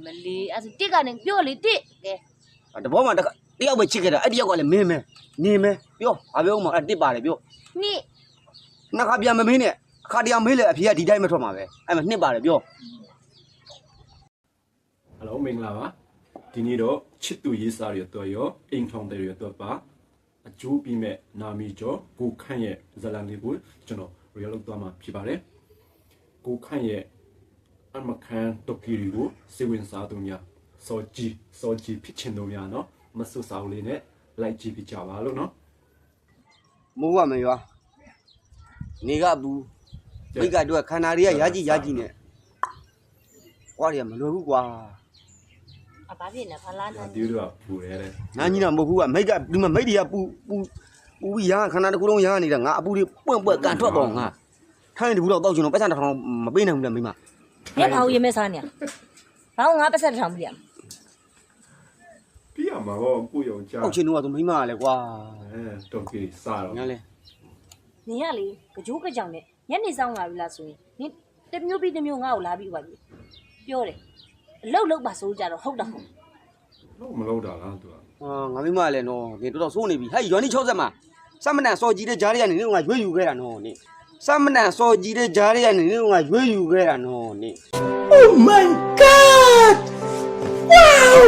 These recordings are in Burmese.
မလေးအဲ့တိကနေပြောလေတိကဲ တဘောမှာတယောက်ပဲချစ်ခဲ့တာအဲ့တယောက်ကလည်းမင်းမဲနေမဲပြောဘာပြောမှအဲ့တစ်ပါတယ်ပြော နှစ် နှစ်ခါပြန်မမင်းနဲ့အခါတရားမေးလေအဖေကဒီတိုင်းမထွက်မှာပဲအဲ့မှာနှစ်ပါတယ်ပြော ဟယ်လိုမင်္ဂလာပါဒီနေ့တော့ချစ်သူရေးစားရတော့ရောအိမ်ထောင်တယ်ရတော့ပါအကျိုးပြီးမဲ့နာမီကျော်ကိုခန့်ရဲ့ဇလန်လေးကိုကျွန်တော်ရီလောက်သွားမှာဖြစ်ပါတယ်ကိုခန့်ရဲ့အမခန်တိုကီရီကိုစေဝင်စားသူများစောကြီးဖြစ်ချင်သူများနော်မဆူစားလေးနဲ့လိုက်ကြည့်ပြကြပါလို့နော် မိုးကမရွာနေကဘူးမိကတော့ခန္ဓာတွေကရာကြီးနဲ့ကွာတွေကမလွယ်ဘူးကွာ အဘာဖြစ်နေဖလားနေ ဒီလိုကပူရဲတဲ့ နားကြီးတော့မဟုတ်ဘူးကမိကဒီမှာမိတွေကပူပြီးရာခန္ဓာတစ်ခုလုံးရာနေတာငါအပူတွေပွင့်ကန်ထွက်တော့ငါထိုင်းတဘူးတော့တောက်ချင်တော့ပတ်စံတစ်ထောင်မပေးနိုင်ဘူးလေမိမ ညဘာကိုရေးမဲစားနေဘာငါပတ်ဆက်ထောင်ပြရ ပြရမှာပေါ့ကိုရောကြား တောက်ချင်တော့သူမိမကလည်းကွာ တိုကီရီစားတော့ ညာလေ နေရလေကြိုးကြောင်နဲ့ညနေဆောင်လာပြီလားဆိုရင်နင်တမျိုးပြီးတမျိုးငါ့ကိုလာပြီးပါပြီပြောတယ်အလောက်ပါဆိုကြတော့ဟုတ်တာဟုတ် လုံးမလုံးတာလားသူက ငါမိမလည်းနော်ဒီတော်စိုးနေပြီဟဲ့ရွာနေ60မှာစမနန်စော်ကြီးတဲ့ဂျားတွေကနေငါရွေးယူခဲ့တာနော်နေစမနန်စော်ကြီးတဲ့ဂျားတွေကနေငါရွေးယူခဲ့တာနော်နေ Oh my god! Wow!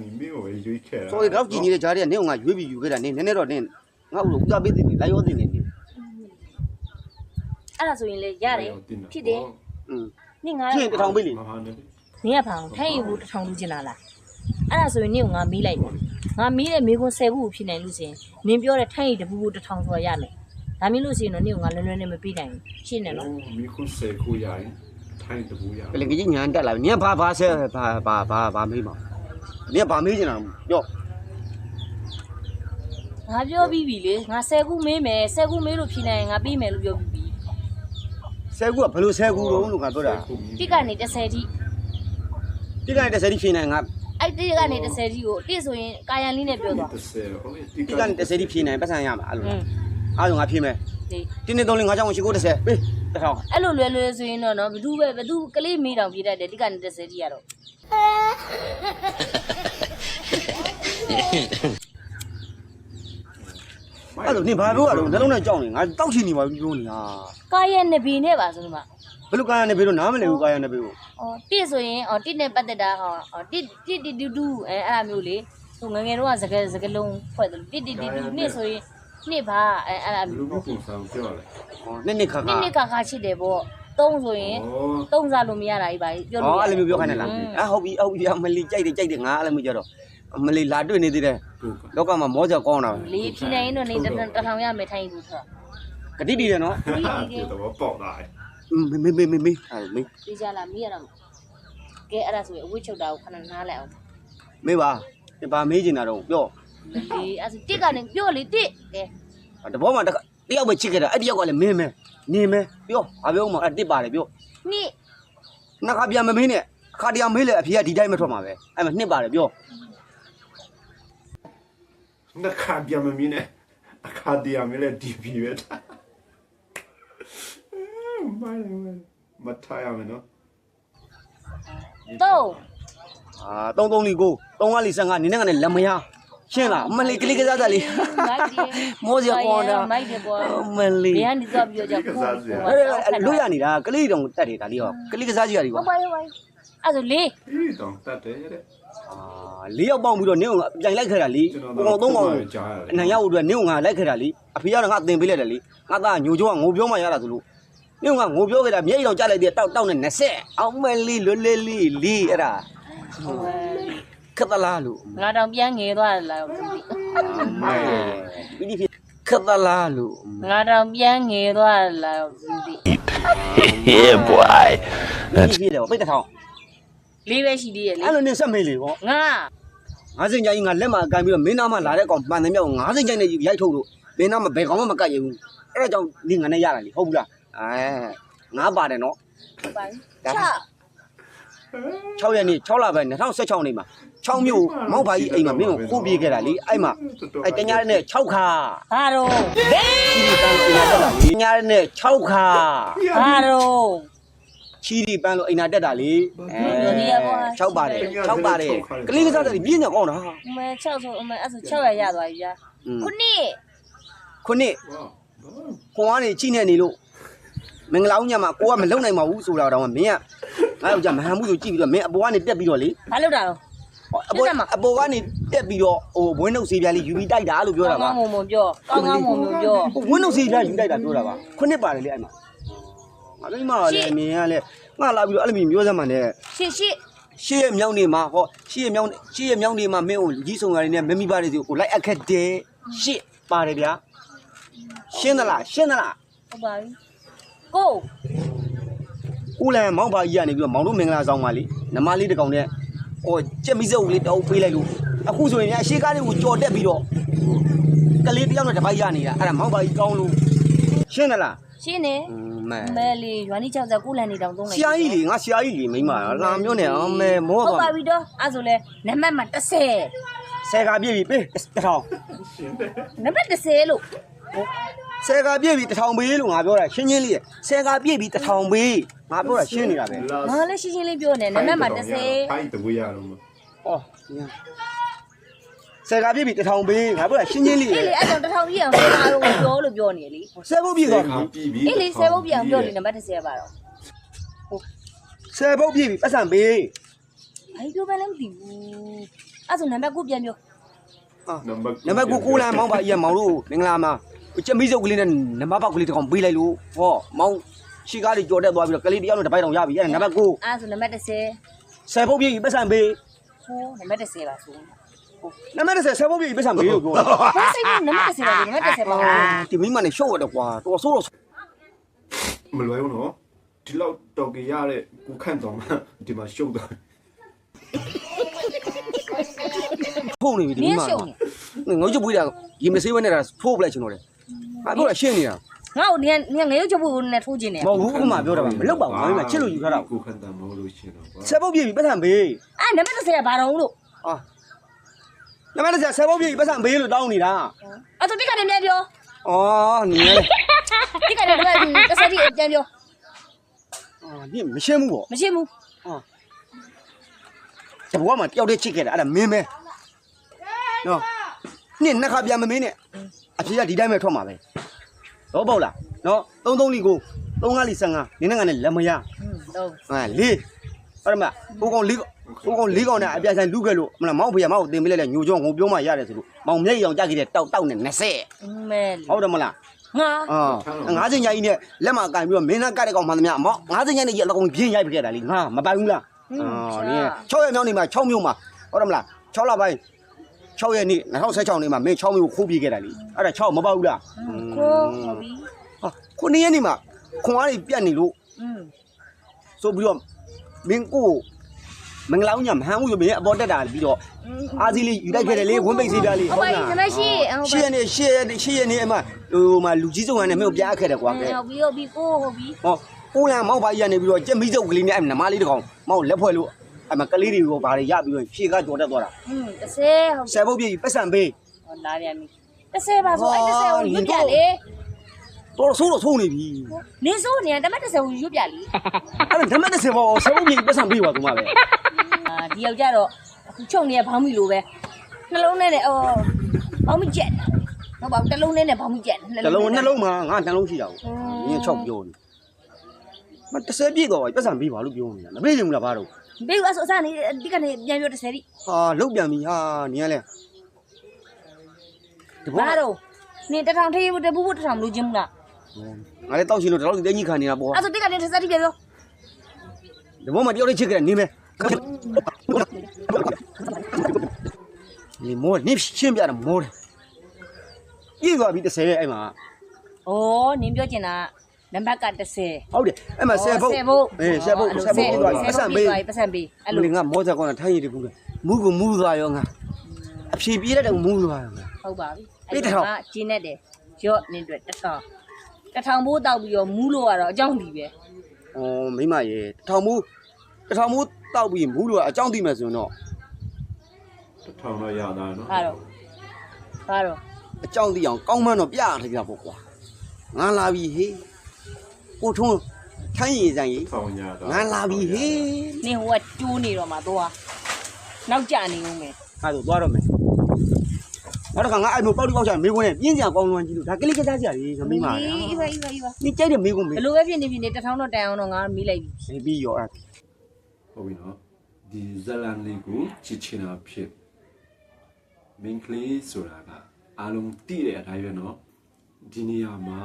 ဒီမျိုးကိုရွေးခဲ့တာ စော်ရီတော့ကြီးနေတဲ့ဂျားတွေကနေငါရွေးပြီးယူခဲ့တာနေနည်းနည်းတော့နေငါ့ဦးစားပေးသေးတယ်လိုက်ရောသေးတယ်နေ အဲ့ဒါဆိုရင်လေရတယ်ဖြစ်တယ်နင်ငါ ချင်းတစ်ထောင်ပေးလေ မဟာနေ နင်ကဖောင်ထိုင်းယူတစ်ထောင်လူချင်တာလားအဲ့ဒါဆိုရင်နင်ကငါမီးလိုက်တယ်ငါမီးတဲ့မေခွန်း10ခုကိုဖြစ်နိုင်လို့ရှင်နင်ပြောတဲ့ထိုင်းယူတပူပူတစ်ထောင်ဆိုရရမယ်ဒါမျိုးလို့ရှိရင်တော့နင်ကငါလွယ်လွယ်နဲ့မပြီးနိုင်ဘူးရှင်းတယ်နော် မီခွန်းစေကိုရရင်ထိုင်းတဘူးရ ကလေးကြီးညာတက်လာပြီနင်ဘာဆဲဘာမေးမှာနင်ဘာမေးချင်တာပြော ငါပြောပြီးပြီလေငါ10ခုမေးမယ်10ခုမေးလို့ဖြစ်နိုင်ရင်ငါပြီးမယ်လို့ပြောပြီးပြီ ဆဲကူကဘယ်လိုဆဲကူတော့လို့ငါပြောတာ တိကနေ30ထိ တိကနေ30ထိဖြေနိုင်ငါ အဲ့တိကနေ30ထိကိုတိဆိုရင်ကာယံလေးနဲ့ပြောသွား 30ဟုတ်ကဲ့ တိကနေ30ထိဖြေနိုင်ပတ်စံရမှာအဲ့လိုအဲ့လိုငါဖြေမယ် ဒီ တင်းနေ3 5 6 9 10ပေးတစ်ထောင် အဲ့လိုလွယ်ဆိုရင်တော့နော်ဘသူကလေးမေးတောင်ပြေးတတ်တယ်တိကနေ30ထိရတော့ အဲ့လိုနင်ဘာပြောရတော့နှလုံးနဲ့ကြောက်နေငါတောက်ချင်နေပါဘူးပြောနေတာ ကာယံနဘေနဲ့ပါဆိုတော့ ဘယ်လိုကာယနေပေးတော့နားမလည်ဘူးကာယနေပေးကို တိဆိုရင်တိနဲ့ပတ်သက်တာတိတူအဲ့ဒါမျိုးလေဟိုငငယ်တော့စကလုံးဖွဲ့တယ်တိနှစ်ဆိုရင်နှစ်ပါအဲ့ဒါ လူ မျိုး မျိုးပုံစံပြောလဲ နှစ်ခါ နှစ်ခါချစ်တယ်ပေါ့3ဆိုရင်3စားလို့မရတာကြီးပါပြောလို့ အဲ့လိုမျိုးပြောခိုင်းတယ်လားဟုတ်ပြီအမလီကြိုက်တယ်ငါအဲ့လိုမျိုးကြတော့အမလီလာတွေ့နေသေးတယ်လောကမှာမောကြကောင်းတာ လေးဖြီနိုင်ရင်တော့နေတစ်ထောင်ရမယ်ထိုင်းဘူးဆို ဂတိတည်တယ်နော် ဒီတော့ပေါက်လာတယ် မေအဲ့မေး သိကြလားမေးရတော့ကဲအဲ့ဒါဆိုရင်အဝိချုပ်တာကိုခဏနားလိုက်အောင် မေးပါဘာမေးချင်တာတော့ပြော လေအဲ့ဒါတိကနေပြောလေတိကဲ တဘောမှာတယောက်ပဲချစ်ခဲ့တာအဲ့တယောက်ကလည်းမင်းမဲနေမဲပြောဘာပြောမှအဲ့တစ်ပါတယ်ပြော နှစ် နှစ်ခါပြန်မမင်းနဲ့အခါတရားမေးလေအဖေကဒီတိုင်းမထွက်မှာပဲအဲ့မှာနှစ်ပါတယ်ပြော နှစ်ခါပြန်မမင်းနဲ့အခါတည်းအမေလည်းဒီပြီပဲမိုင်းမထားရမယ်နော် တော့ 3 3 3 5 15နင်းနဲ့လက်မရရှင်းလားအမလေးကလေးကစားစားလေး မိုက်တယ် မောစရာပေါ်တာ မိုက်တယ်ပေါ့ အမလေး ဘယ်ကနေတော့ပြောကြကို လွတ်ရနေတာကလေးတောင်တက်တယ်ဒါလေးရောကလေးကစားကြရည် ဟုတ် ကွာ ပါရဲ့အဲ့ဆိုလေး ဒီတော့တတ်တယ်တဲ့ 4ယောက်ပေါင်းပြီးတော့နင်းကပြိုင်လိုက်ခဲ့တာလीကောင်3ကောင်အနိုင်ရောက်အတွက်နင်းကငါလိုက်ခဲ့တာလीအဖေကတော့ငါတင်ပေးလိုက်တယ်လीငါသားညိုကျောကငိုပြောမှရတာဆိုလို့နင်းကငိုပြောခဲ့တာမျက်ရည်တော့ကြားလိုက်တယ်တောက်နဲ့20အောင်မလေးလွတ်လေးလီအဲ့ဒါခက်သလားလို့ ငါတောင်ပြန်ငယ်သွားလား မိုင်း ဒီဖြစ်ခက်သလားလို့ ငါတောင်ပြန်ငယ်သွားလားဒီ Yeah, boy. ဒီဖြစ်တယ်ပိတ်တစ်ထောင် လေးပဲရှိသေးရဲ့လေ အဲ့လိုနင်းဆက်မေးလေပေါ့ ငါ ငါးစင်ကြိုင်းငါလက်မှာအကန်ပြီးတော့မင်းသားမလာတဲ့ကောင်မှန်တယ်မြောက်ငါးစင်ကြိုင်းနဲ့ရိုက်ထုတ်လို့မင်းသားမဘယ်ကောင်မှမကတ်ရဘူးအဲ့ဒါကြောင့်ဒီငါနဲ့ရတာလေဟုတ်ဘူးလားငါပါတယ်နော် ဟုတ်ပါပြီချ 6ရက်နေ့6လပိုင်း2016နေ့မှာ6မြို့မောက်ဘာကြီးအိမ်မှာမင်းကိုခိုးပြေးခဲ့တာလေအဲ့မှာအဲ့တညာနဲ့6ခါ ဘာတော့ ဒီတန်းတညာတက်လာလေတညာနဲ့6ခါ ဘာတော့ ချီးဒီပန်းလို့အိမ်နာတက်တာလေ6ပါတယ်6ပါတယ်ကလေးကစားတယ်ပြင်းညကောင်းတာ အမေ6ဆိုအမေအဲ့ဆို600ရသွားပြီဗျာခုနှစ် ခွန်းခွန်ကနေချိနေနေလို့မင်္ဂလာဦးညမှာကိုကမလုံနိုင်ပါဘူးဆိုတာတော့မင်းကငါ့ယောက်ျားမဟန်ဘူးဆိုကြည့်ပြီးတော့မင်းအပေါ်ကနေတက်ပြီးတော့လေ ဘာလုပ်တာတော့ အပေါ်ကနေတက်ပြီးတော့ဟိုဝင်းနှုတ်ဆေးပြားလေးယူပြီးတိုက်တာလို့ပြောတာပါ ကောင်းမုံပြောကောင်းမုံပြော ဝင်းနှုတ်ဆေးပြားယူတိုက်တာပြောတာပါခုနှစ်ပါတယ်လေအဲ့မှာငါတို့မှလည်းအမြင်ကလည်းငါလာပြီးတော့အဲ့လိုမျိုးစမ်းမှန်နဲ့ ရှေ့ရဲ့မြောင်းနေမှာဟောရှေ့ရဲ့မြောင်းနေမှာမင်းကိုကြီးဆောင်ရတယ်နဲ့မမီပါတယ်စီကိုလိုက်အခက်တယ်ရှေ့ပါတယ်ဗျာရှင်းသလား ဟုတ်ပါပြီကို ဦးလန်မောင်ပါကြီးကနေပြီးတော့မောင်တို့မင်္ဂလာဆောင်ပါလေနမလေးတကောင်နဲ့ဟိုကြက်မီးစုပ်လေးတောက်ပေးလိုက်လို့အခုဆိုရင်ရှေ့ကားလေးကိုကြော်တက်ပြီးတော့ကလေးတယောက်နဲ့တပိုက်ရနေတာအဲ့ဒါမောင်ပါကြီးကောင်းလို့ရှင်းသလား ရှင်းနေမဲလေးရွာနီ60ကိုလန်နေတောင်သုံးလိုက် ဆရာကြီးလေငါဆရာကြီးလေမိမလာမျိုးနဲ့အမေမော ဟုတ် ပါ ပါပြီတော့အဲ့ဆိုလဲနံပါတ်မှာ30 ဆယ်ကပြည့်ပြီပေးတစ်ထောင် နံပါတ်30လို့ ဆယ်ကပြည့်ပြီတစ်ထောင်ပေးလို့ငါပြောတာရှင်းချင်းလေးရဆယ်ကပြည့်ပြီတစ်ထောင်ပေးငါပြောတာရှင်းနေတာပဲ ငါလည်းရှင်းရှင်းလေးပြောနေနံပါတ်မှာ30 ဖိုက်တဝေးရတော့မ ဩဆယ်ကပြည့်ပြီတစ်ထောင်ပေးငါပြောတာရှင်းချင်းလေးရ အေးလေအဲ့တော့1000ပြည့်အောင်ဆယ်ပါတော့ပြောလို့ပြောနေလေ ဆယ်ဘုတ်ပြည့်သွားပြီ ပြီးပြီ အေးလေဆယ်ဘုတ်ပြည့်အောင်ပြောလေနံပါတ်30ပါတော့ ဆယ်ဘုတ်ပြည့်ပြီပတ်စံပေး ဘာပြောပဲလဲမသိဘူးအဲ့ဆိုနံပါတ်9ပြန်ပြော နံပါတ် နံပါတ်9လမ်းမောင်းပါကြီးကမောင်တို့မင်္ဂလာမှာကြက်မီးစုပ်ကလေးနဲ့နံပါတ်ပေါက်ကလေးတစ်ကောင်ပေးလိုက်လို့ဟောမောင်ရှီကားလေးကြော်တက်သွားပြီးတော့ကလေးတယောက်နဲ့တပိုက်တောင်ရပြီအဲ့ဒါနံပါတ်9 အဲ့ဆိုနံပါတ်30 ဆယ်ဘုတ်ပြည့်ပြီပတ်စံပေး ဟိုနံပါတ်30ပါဆို နံပါတ်10ဆယ်ဘုတ်ပြည့်ပြီပတ်စံပေးလို့ပြောတာ ဘာစိတ်နံပါတ်30ပါနံပါတ်30ပါ ဒီမိမနဲ့ရှော့ရတယ်ကွာတော်ဆိုးတော့ မလွယ်ဘူးနော်ဒီလောက်တော်ကြရတဲ့ကိုခန့်တော်မှာဒီမှာရှုပ်သွား ဖုန်းနေပြီဒီ နင်း မိမ ရှုံနေ ငုံချပွေးတာရေမဆေးဝဲနေတာထိုးပလိုက်ချင်တော့တယ်ငါပြောတာရှင်းနေတာ ငါ့ကိုနင်ငရုတ်ချက်ဖို့နဲ့ထိုးခြင်းနေ မဟုတ်ဘူးဥမာပြောတာပါမလုပ်ပါဘူးငါမိမချစ်လို့ယူထားတာ ကိုခန့်တော်မဟုတ်လို့ရှင်းတော့ကွာ ဆယ်ဘုတ်ပြည့်ပြီပတ်စံပေး အဲ့နံပါတ်30ကဘာတော့လို့ အာနံပါတ်10ဆယ်ဘုတ်ပြည့်ပြီပတ်စံပေးလို့တောင်းနေတာ အဲ့ဆိုတိကနေပြန်ပြော အော်နင်းလေ တိကနေတော့30တိပြန်ပြော အာနင်းမရှင်းဘူးပေါ့ မရှင်းဘူး တဘွားမှာတယောက်တည်းချစ်ခဲ့တာအဲ့ဒါမင်းပဲနော်နင်းနှစ်ခါပြန်မမင်းနဲ့အဖေကဒီတိုင်းပဲထွက်မှာပဲတော့ပေါ့လားနော်33လီကို35လီ15နင်းနဲ့ငါနဲ့လက်မရ တော့ ဟာလေးဟုတ်တယ်မလားဟိုကောင်လေးကောင်နဲ့အပြိုင်ဆိုင်လူခဲ့လို့မလားမောင်ဖေမောင်ကိုတင်ပေးလိုက်တဲ့ညိုကြောငုံပြောမှရတယ်ဆိုလို့မောင်မျက်ရည်အောင်ကြခဲ့တဲ့တောက်နဲ့20 မဲ ဟုတ်တယ်မလား ငါ ငါးစင်ကြီးနဲ့လက်မကန်ပြီးတော့မင်းသားကတဲ့ကောင်မှန်သမျှမောင်ငါးစင်ကြီးနဲ့ရက်တော့ကောင်ပြင်းရိုက်ပြခဲ့တာလေငါမပိုင်ဘူးလားနင်း6ရက်မြောက်နေမှာ6မြို့မှာဟုတ်တယ်မလား6လပိုင်း6ရက်နေ့2016နေမှာမင်း6မြို့ကိုခိုးပြေးခဲ့တာလေအဲ့ဒါ6မပေါ့ဘူးလား ကိုဟုတ်ပြီ ဟာခုနှစ်ရက်နေ့မှာခွန်အားတွေပြတ်နေလို့ဆိုပြီးတော့မင်းကိုမင်္ဂလာဦးညမဟန်းဘူးဆိုမင်းအပေါ်တက်တာပြီးတော့အာစီလေးယူလိုက်ခဲ့တယ်လေဝင်းပိတ်စီးပြားလေး ဟုတ်ပါပြီနံပါတ်ရှိဟုတ်ပါ ရှေ့ရက်နေ့အမဟိုမှာလူကြီးစုံကနဲ့မင်းကိုပြားခဲ့တယ်ကွာကဲ ဟုတ်ပြီဟုတ်ပြီကိုဟုတ်ပြီ ဟောကိုလန်မောက်ပါကြီးကနေပြီးတော့ကြက်မီးစုပ်ကလေးနဲ့နမလေးတစ်ကောင်မောက်လက်ဖွဲ့လို့အမကလေးတွေကိုဘာတွေရပြီးတော့ရှေ့ကကြော်တက်သွားတာ 30ဟုတ် ဆယ်ဘုတ်ပြည့်ပတ်စံပေး ဟောလာပြန်ပြီ30ပါဆိုအဲ့30ကိုရွတ်ပြလေ တော်ဆိုးတော့ဆိုးနေပြီ နင်းစိုးနေတမတ်30ကိုရွတ်ပြလေ အဲ့ဒါဓမ္မတစ်ဆယ်ပေါ့ဆယ်ဘုတ်ပြည့်ပတ်စံပေးပါသူမပဲ ဒီယောက်ကြတော့အခုချုပ်နေရဘောင်းမီလိုပဲနှလုံးနဲ့အော်ဘောင်းမီကျက်ဟုတ်ပါဘူးတစ်လုံးနဲ့ဘောင်းမီကျက် နှလုံးမှာငါနှလုံးရှိတာကိုနင်း6ပြောနေမ30ပြည့်တော့ပတ်စံပေးပါလို့ပြောနေတာမပေးချင်ဘူးလားဘာတော့ ဘေးကအစနေဒီကနေပြန်ပြော30တိ ဟာလုတ်ပြန်ပြီဟာနင်းကလည်းဒီဘော ဘာတော့နင်1000ထေးဘူးတပူး1000မလို့ချင်းမလား ငါလည်းတောက်ရှင်လို့တော့တင်းကြီးခံနေတာပေါ့ အဲ့ဆိုတိကနေ30တိပြန်ပြော ဒီဘောမှာတယောက်လေးချစ်ခဲ့တယ်နင်းပဲဒီမောနင်းရှင်းပြတာမောတယ်ပြေးသွားပြီ30ရဲ့အဲ့မှာ ဩနင်ပြောချင်တာနံပါတ်က30 ဟုတ်တယ်အဲ့မှာ10ဘုတ်အေး10ဘုတ်ပြေးသွားပြီပတ်စံပေး ပတ်စံပေးအဲ့ အဲ့ လို လိုငါမောကြကောင်းတာထိုင်းရည်တကူမူးကိုမူးသွားရောငါအဖြေပြေးတဲ့မူးသွားရောငါ ဟုတ်ပါပြီအဲ့ဒါကကျင်းနေတယ်ရော့နင်တို့1000ဘိုးတောက်ပြီးတော့မူးလို့ကတော့အကြောင်းဒီပဲ ဩမိမရေတစ်ထောင်မူးတောက်ပြီးမူးလို့အကြောင်းသိမယ်ဆိုရင်တော့ ထောင်တော့ရတာနော် ဘာတော့ အကြောင်းသိအောင်ကောင်းမှန်းတော့ပြရထကြပေါ့ကွာငါလာပြီဟေးကိုထုံး ထိုင်းရည်ဆိုင်ကြီး ထောင်ရတော့ ငါလာပြီဟေး နင်ဟိုကကျိုးနေတော့မှသွားနောက်ကျနေဦးမယ် အဲ့ဒါသွားတော့မယ်နောက်တစ်ခါငါအဲ့မို့ပေါက်တိပေါက်ချမေးခွန်းနဲ့ပြင်းစရာကောင်းလွန်ကြီးလို့ဒါကလေးကစားစရာကြီးငါမိမှာ အေးပါအေးပါအေးပါ 你这点没工没 ဘ，ယ်လိုပဲဖြစ်နေဖြစ်နေ1000တော့တန်အောင်တော့ငါမီးလိုက်ပြီ 没必要啊。 ဟုတ်ပြီနော်ဒီဇလန်လေးကိုချစ်ချင်တာဖြစ်မင်းကလေးဆိုတာကအားလုံးသိတဲ့အတိုင်းပဲနော်ဒီနေရာမှာ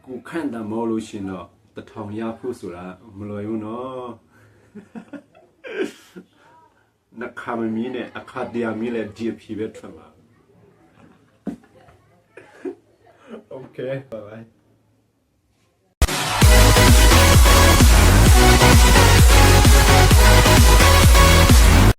ကိုခန့်တမောလို့ရှင်တော့တထောင်ရဖို့ဆိုတာမလွယ်ဘူးနော်နှခါမမီးနဲ့အခါတရမီးလည်းဒီအဖြစ်ပဲထွက်မှာ Okay, bye bye.